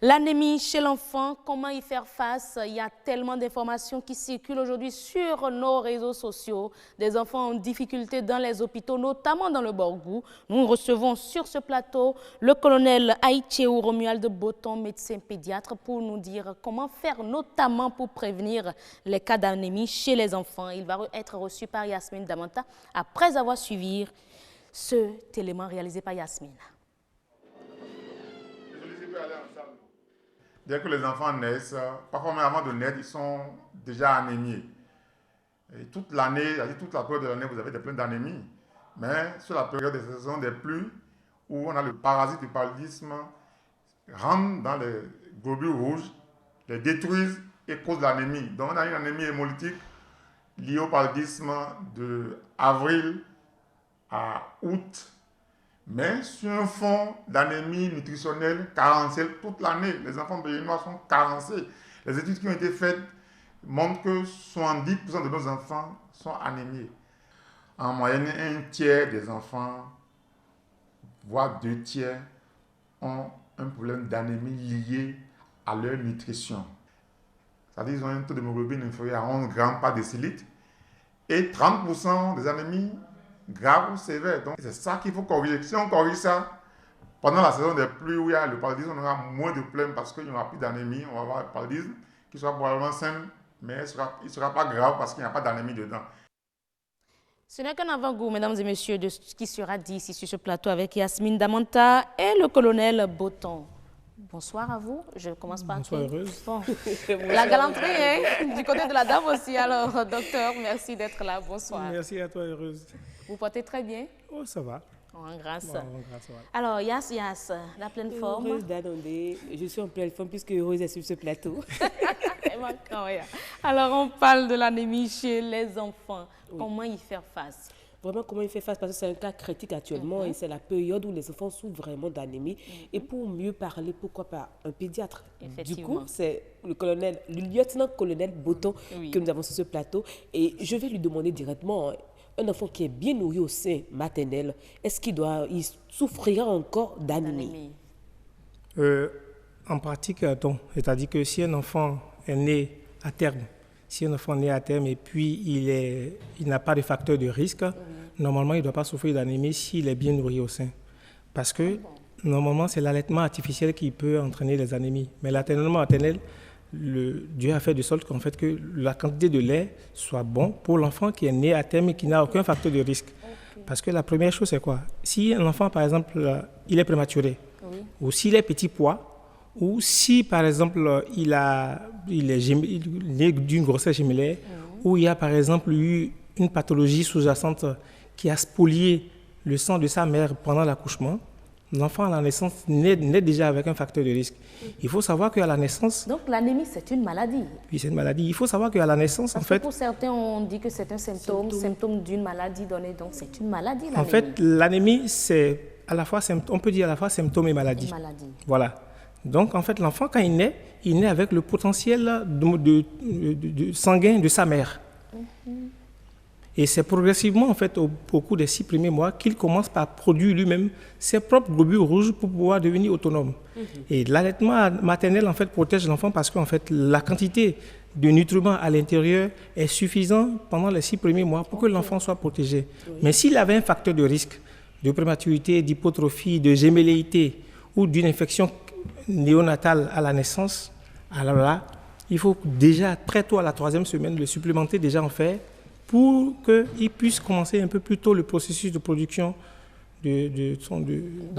L'anémie chez l'enfant, comment y faire face? Il y a tellement d'informations qui circulent aujourd'hui sur nos réseaux sociaux. Des enfants en difficulté dans les hôpitaux, notamment dans le Borgou. Nous recevons sur ce plateau le colonel Aïtchéou Romuald Boton, médecin pédiatre, pour nous dire comment faire, notamment pour prévenir les cas d'anémie chez les enfants. Il va être reçu par Yasmine Damanta après avoir suivi cet élément réalisé par Yasmine. Dès que les enfants naissent, parfois même avant de naître, ils sont déjà anémiés. Et toute l'année, toute la période de l'année, vous avez des plaintes d'anémie. Mais sur la période des saisons des pluies, où on a le parasite du paludisme, rentre dans les globules rouges, les détruisent et cause l'anémie. Donc on a une anémie hémolytique liée au paludisme de avril à août. Mais sur un fond d'anémie nutritionnelle carencée toute l'année, les enfants béninois sont carencés. Les études qui ont été faites montrent que 70% de nos enfants sont anémiés. En moyenne, un tiers des enfants, voire 2 tiers, ont un problème d'anémie lié à leur nutrition. C'est-à-dire qu'ils ont un taux d'hémoglobine inférieur à 11 grammes par décilitre et 30% des anémies grave ou sévère. Donc c'est ça qu'il faut corriger. Si on corrige ça, pendant la saison des pluies où il y a le paludisme, on aura moins de problèmes parce qu'il n'y aura plus d'anémie. On va avoir le paludisme qui sera probablement simple, mais il ne sera pas grave parce qu'il n'y a pas d'anémie dedans. Ce n'est qu'un avant-goût, mesdames et messieurs, de ce qui sera dit ici sur ce plateau avec Yasmine Damanta et le colonel Boton. Bonsoir à vous. Je commence par... Bonsoir, Heureuse. Bon. La galanterie, hein, du côté de la dame aussi. Alors, docteur, merci d'être là. Bonsoir. Merci à toi, Heureuse. Vous portez très bien? Oh, ça va. En grâce. Bon, en grâce, ouais. Alors, Yas, la pleine forme. Heureuse d'Adondé. Je suis en pleine forme puisque Heureuse est sur ce plateau. Alors, on parle de l'anémie chez les enfants. Oui. Comment y faire face? Vraiment, comment il fait face? Parce que c'est un cas critique actuellement et c'est la période où les enfants souffrent vraiment d'anémie. Et pour mieux parler, pourquoi pas un pédiatre? Du coup, c'est le lieutenant-colonel Boton que nous avons sur ce plateau. Et je vais lui demander directement, un enfant qui est bien nourri au sein maternel, est-ce qu'il souffrira encore d'anémie? En pratique, c'est-à-dire que si un enfant est né à terme, et puis il n'a pas de facteur de risque, normalement, il ne doit pas souffrir d'anémie s'il est bien nourri au sein. Parce que, normalement, c'est l'allaitement artificiel qui peut entraîner les anémies. Mais l'allaitement maternel, Dieu a fait de sorte qu'en fait, que la quantité de lait soit bon pour l'enfant qui est né à terme et qui n'a aucun facteur de risque. Parce que la première chose, c'est quoi? Si un enfant, par exemple, il est prématuré, ou s'il est petit poids, ou si, par exemple, il est d'une grossesse gémellaire, ou il y a, par exemple, eu une pathologie sous-jacente qui a spolié le sang de sa mère pendant l'accouchement, l'enfant à la naissance naît déjà avec un facteur de risque. Il faut savoir qu'à la naissance... Donc l'anémie, c'est une maladie? Oui, c'est une maladie. Il faut savoir qu'à la naissance, Parce en fait... pour certains, on dit que c'est un symptôme d'une maladie donnée. Donc c'est une maladie, l'anémie. En fait, l'anémie, c'est à la fois, on peut dire à la fois symptôme et maladie. Voilà. Donc, en fait, l'enfant, quand il naît avec le potentiel de sanguin de sa mère. Et c'est progressivement, en fait, au cours des 6 premiers mois, qu'il commence par produire lui-même ses propres globules rouges pour pouvoir devenir autonome. Et l'allaitement maternel, en fait, protège l'enfant parce qu'en fait, la quantité de nutriments à l'intérieur est suffisante pendant les 6 premiers mois pour que l'enfant soit protégé. Mais s'il avait un facteur de risque de prématurité, d'hypotrophie, de gémelléité ou d'une infection néonatale à la naissance, alors là, il faut déjà très tôt à la 3e semaine le supplémenter déjà en fer pour qu'il puisse commencer un peu plus tôt le processus de production de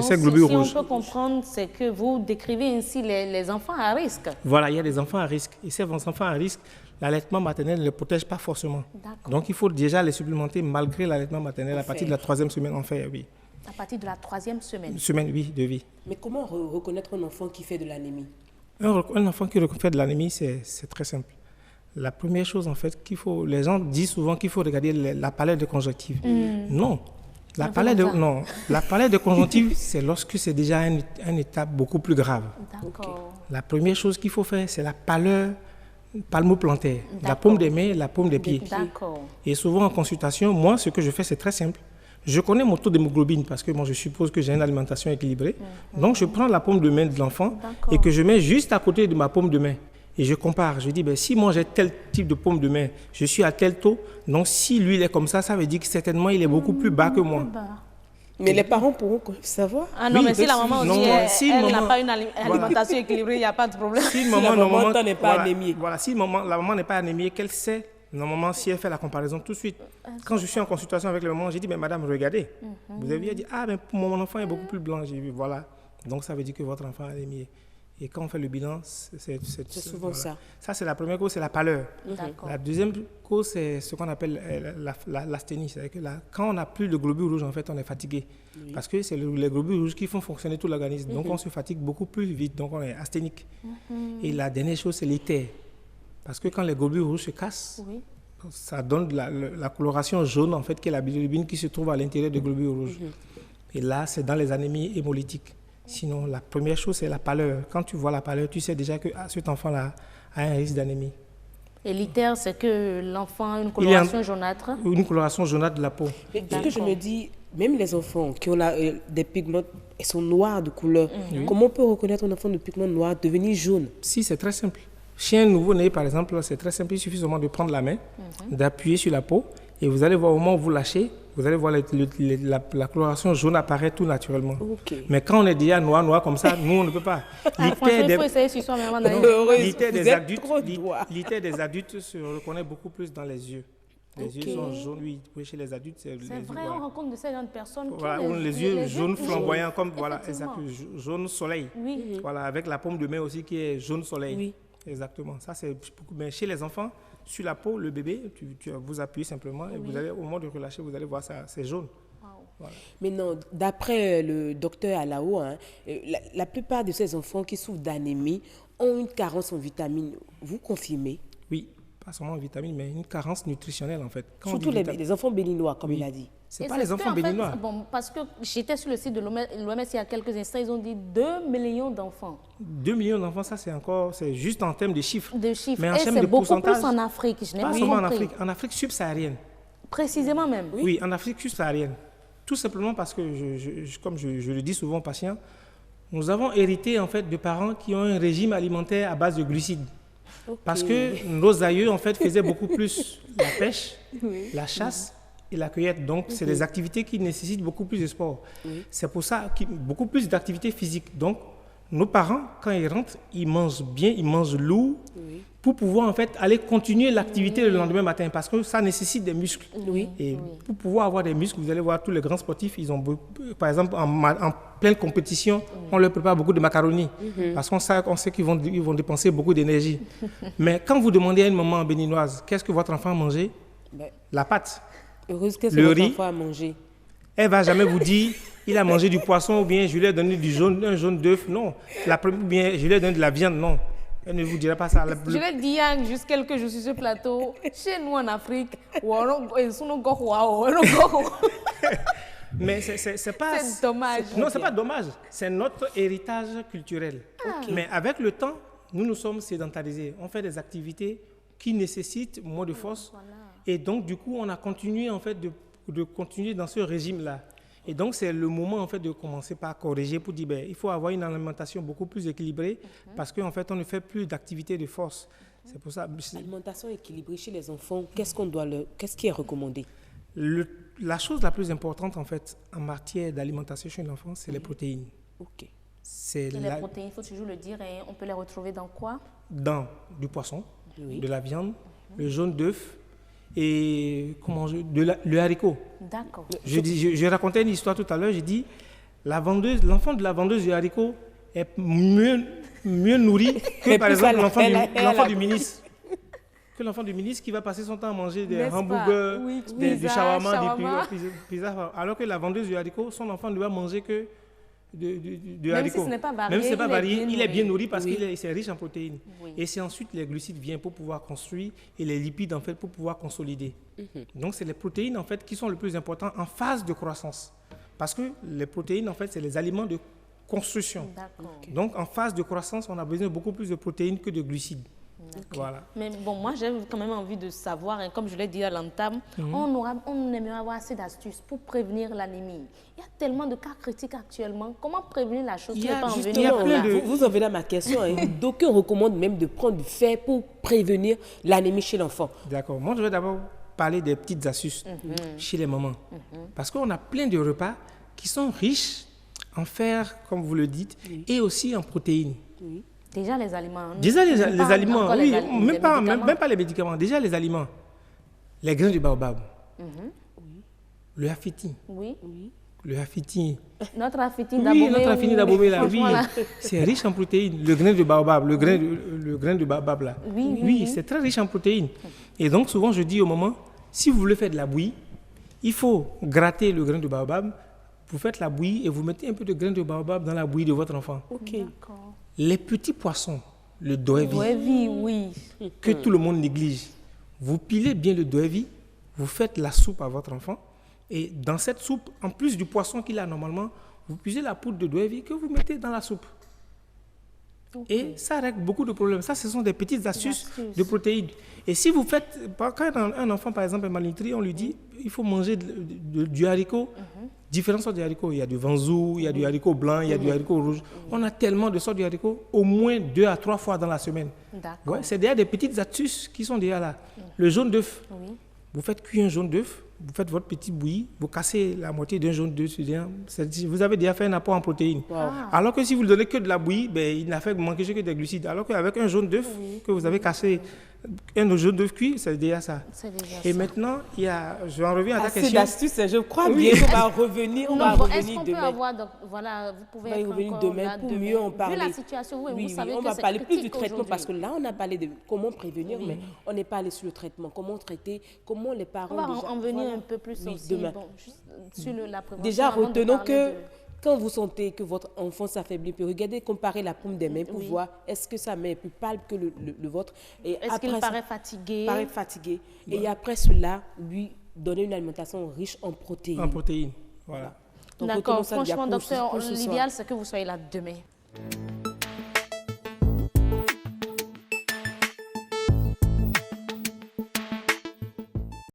ces globules rouges. Si on peut comprendre, c'est que vous décrivez ainsi les enfants à risque. Voilà, il y a des enfants à risque. Et ces enfants à risque, l'allaitement maternel ne les protège pas forcément. Donc il faut déjà les supplémenter malgré l'allaitement maternel à partir de la 3e semaine en fer, oui. À partir de la 3e semaine? Oui, de vie. Mais comment reconnaître un enfant qui fait de l'anémie? Un enfant qui fait de l'anémie, c'est très simple. La première chose, en fait, les gens disent souvent qu'il faut regarder la palette de conjonctive. Non. La palette de conjonctive, c'est lorsque c'est déjà une étape beaucoup plus grave. La première chose qu'il faut faire, c'est la pâleur palmoplantaire. La paume des mains et la paume des pieds. Et souvent, en consultation, moi, ce que je fais, c'est très simple. Je connais mon taux d'hémoglobine parce que moi, je suppose que j'ai une alimentation équilibrée. Donc, je prends la paume de main de l'enfant et que je mets juste à côté de ma paume de main. Et je compare. Je dis, ben, si moi, j'ai tel type de paume de main, je suis à tel taux. Donc, si lui, il est comme ça veut dire que certainement, il est beaucoup plus bas que moi. Mais les parents pourront savoir. Ah non, Oui, mais si la maman aussi, elle n'a pas une Voilà. alimentation équilibrée, il n'y a pas de problème. Si la maman n'est pas voilà, anémiée. Voilà, si la maman n'est pas anémiée, qu'elle sait, normalement, si elle fait la comparaison tout de suite. Quand je suis en consultation avec la maman, j'ai dit, mais madame, regardez. Vous avez vu, elle dit, ah, mais mon enfant est beaucoup plus blanc. J'ai vu, voilà. Donc, ça veut dire que votre enfant est anémié. Et quand on fait le bilan, c'est souvent voilà. ça. Ça, c'est la première cause, c'est la pâleur. D'accord. La deuxième cause, c'est ce qu'on appelle l'asthénie. C'est-à-dire que quand on n'a plus de globules rouges, en fait, on est fatigué. Parce que c'est les globules rouges qui font fonctionner tout l'organisme. Donc, on se fatigue beaucoup plus vite. Donc, on est asthénique. Et la dernière chose, c'est l'éther. Parce que quand les globules rouges se cassent, ça donne la coloration jaune, en fait, qui est la bilirubine qui se trouve à l'intérieur des globules rouges. Et là, c'est dans les anémies hémolytiques. Sinon, la première chose, c'est la pâleur. Quand tu vois la pâleur, tu sais déjà que cet enfant-là a un risque d'anémie. Et l'ITER, c'est que l'enfant a une coloration jaunâtre. Une coloration jaunâtre de la peau. Mais ce que je me dis, même les enfants qui ont des pigments, ils sont noirs de couleur. Comment on peut reconnaître un enfant de pigment noir devenir jaune? Si, c'est très simple. Chien nouveau-né, par exemple, c'est très simple. Il suffit seulement de prendre la main, d'appuyer sur la peau, et vous allez voir au moment où vous lâchez, vous allez voir la coloration jaune apparaître tout naturellement. Mais quand on est déjà noir comme ça, nous, on ne peut pas. Franchement, il faut essayer sur soi-même. L'ITER des adultes se reconnaît beaucoup plus dans les yeux. Les yeux sont jaunes, oui. Chez les adultes, c'est vrai, on rencontre de ces jeunes personnes qui voilà, ont les yeux jaunes flamboyants, comme voilà, exact, jaune soleil. Oui. Voilà, avec la paume de main aussi qui est jaune soleil. Oui. Exactement. Ça, c'est beaucoup. Mais chez les enfants, sur la peau, le bébé, vous appuyez simplement et vous allez, au moment de relâcher, vous allez voir ça, c'est jaune. Voilà. Mais non, d'après le docteur Alao, la plupart de ces enfants qui souffrent d'anémie ont une carence en vitamines. Vous confirmez? Oui, pas seulement en vitamines, mais une carence nutritionnelle en fait. Surtout les enfants béninois, comme il a dit. C'est pas les enfants béninois. Bon, parce que j'étais sur le site de l'OMS il y a quelques instants, ils ont dit 2 millions d'enfants. 2 millions d'enfants, ça c'est juste en termes de chiffres. Mais en termes de pourcentage, c'est beaucoup plus en Afrique. Je n'ai pas pas seulement compris. en Afrique, en Afrique subsaharienne. Précisément même. Oui, en Afrique subsaharienne. Tout simplement parce que, comme je le dis souvent aux patients, nous avons hérité en fait de parents qui ont un régime alimentaire à base de glucides. Parce que nos aïeux en fait faisaient beaucoup plus la pêche, la chasse et la cueillette. Donc, c'est des activités qui nécessitent beaucoup plus de sport. C'est pour ça beaucoup plus d'activités physiques. Donc, nos parents, quand ils rentrent, ils mangent bien, ils mangent lourd pour pouvoir en fait aller continuer l'activité le lendemain matin parce que ça nécessite des muscles. Et pour pouvoir avoir des muscles, vous allez voir tous les grands sportifs, ils ont par exemple en pleine compétition, on leur prépare beaucoup de macaroni parce qu'on sait qu'ils vont dépenser beaucoup d'énergie. Mais quand vous demandez à une maman béninoise, qu'est-ce que votre enfant a mangé? La pâte. Heureuse qu'est-ce le que riz, votre enfant a mangé. Elle ne va jamais vous dire il a mangé du poisson ou bien je lui ai donné un jaune d'œuf. Non. Ou bien je lui ai donné de la viande. Non. Elle ne vous dira pas ça. Je l'ai dit il y a juste quelques jours sur ce plateau. Chez nous en Afrique, mais c'est pas... C'est dommage. Non, c'est pas dommage. C'est notre héritage culturel. Mais avec le temps, nous nous sommes sédentarisés. On fait des activités qui nécessitent moins de force. Et donc, du coup, on a continué en fait de continuer dans ce régime-là. Et donc, c'est le moment en fait de commencer par corriger pour dire il faut avoir une alimentation beaucoup plus équilibrée parce qu'en fait, on ne fait plus d'activité de force. C'est pour ça. Alimentation équilibrée chez les enfants, qu'est-ce qui est recommandé? La chose la plus importante en fait en matière d'alimentation chez l'enfant, c'est les protéines. Ok. Les protéines, il faut toujours le dire, et on peut les retrouver dans quoi? Dans du poisson, de la viande, le jaune d'œuf et le haricot. D'accord. Je racontais une histoire tout à l'heure, j'ai dit l'enfant de la vendeuse de haricots est mieux nourri que par exemple l'enfant du ministre. Que l'enfant du ministre qui va passer son temps à manger des hamburgers, des shawarma, des pizzas, alors que la vendeuse de haricots, son enfant ne va manger que de haricots. Si ce n'est pas varié, même si ce n'est pas varié, il est bien nourri parce qu'il est riche en protéines. Et c'est ensuite les glucides viennent pour pouvoir construire et les lipides en fait pour pouvoir consolider. Donc c'est les protéines en fait qui sont le plus important en phase de croissance. Parce que les protéines en fait c'est les aliments de construction. Donc en phase de croissance, on a besoin de beaucoup plus de protéines que de glucides. Voilà. Mais bon, moi, j'ai quand même envie de savoir, hein, comme je l'ai dit à l'entame, on aimerait avoir assez d'astuces pour prévenir l'anémie. Il y a tellement de cas critiques actuellement. Comment prévenir la chose? Vous en venez à ma question. Hein. D'aucuns recommandent même de prendre du fer pour prévenir l'anémie chez l'enfant. D'accord. Moi, je vais d'abord parler des petites astuces chez les mamans. Parce qu'on a plein de repas qui sont riches en fer, comme vous le dites, et aussi en protéines. Oui. Déjà les aliments. Déjà les aliments, oui, même pas les médicaments. Déjà les aliments. Les grains de baobab. Le hafiti. Oui. Le hafiti. Notre hafiti d'Abomey. Oui, notre hafiti d'Abomey, là, oui. C'est riche en protéines. Le grain de baobab, le grain de baobab, là. Oui, c'est très riche en protéines. Et donc, souvent, je dis aux mamans, si vous voulez faire de la bouillie, il faut gratter le grain de baobab. Vous faites la bouillie et vous mettez un peu de grain de baobab dans la bouillie de votre enfant. Ok. D'accord. Les petits poissons, le doevi, oui. Que tout le monde néglige. Vous pilez bien le doevi, vous faites la soupe à votre enfant. Et dans cette soupe, en plus du poisson qu'il a normalement, vous puisez la poudre de doevi que vous mettez dans la soupe. Okay. Et ça règle beaucoup de problèmes. Ça, ce sont des petites astuces de protéines. Et si vous faites, quand un enfant, par exemple, est malnutri, on lui dit il faut manger du haricot, différentes sortes de haricots. Il y a du vanzou, il y a du haricot blanc, il y a du haricot rouge. On a tellement de sortes de haricots, au moins 2 à 3 fois dans la semaine. Ouais, c'est déjà des petites astuces qui sont déjà là. Le jaune d'œuf, vous faites cuire un jaune d'œuf, vous faites votre petit bouilli, vous cassez la moitié d'un jaune d'œuf, vous avez déjà fait un apport en protéines. Alors que si vous ne donnez que de la bouillie, ben, il n'a fait manquer que des glucides. Alors qu'avec un jaune d'œuf que vous avez cassé, un jaune d'œuf cuit, c'est déjà ça. Et maintenant, je en reviens à ta question. C'est d'astuces, je crois bien qu'on va revenir, est-ce qu'on peut avoir, donc, voilà, vous pouvez être revenir demain pour mieux en parler. Vu la situation, vous savez on va parler plus du traitement parce que là, on a parlé de comment prévenir, mais on n'est pas allé sur le traitement, comment traiter, comment les parents. On va en venir un peu plus aussi sur la prévention. Déjà, retenons que quand vous sentez que votre enfant s'affaiblit, puis regardez, comparez la paume des mains pour voir est-ce que sa main est plus pâle que le vôtre. Est-ce qu'il paraît fatigué? Paraît fatigué. Et après cela, lui donner une alimentation riche en protéines. En protéines, voilà. D'accord, franchement, docteur, l'idéal, c'est que vous soyez là demain.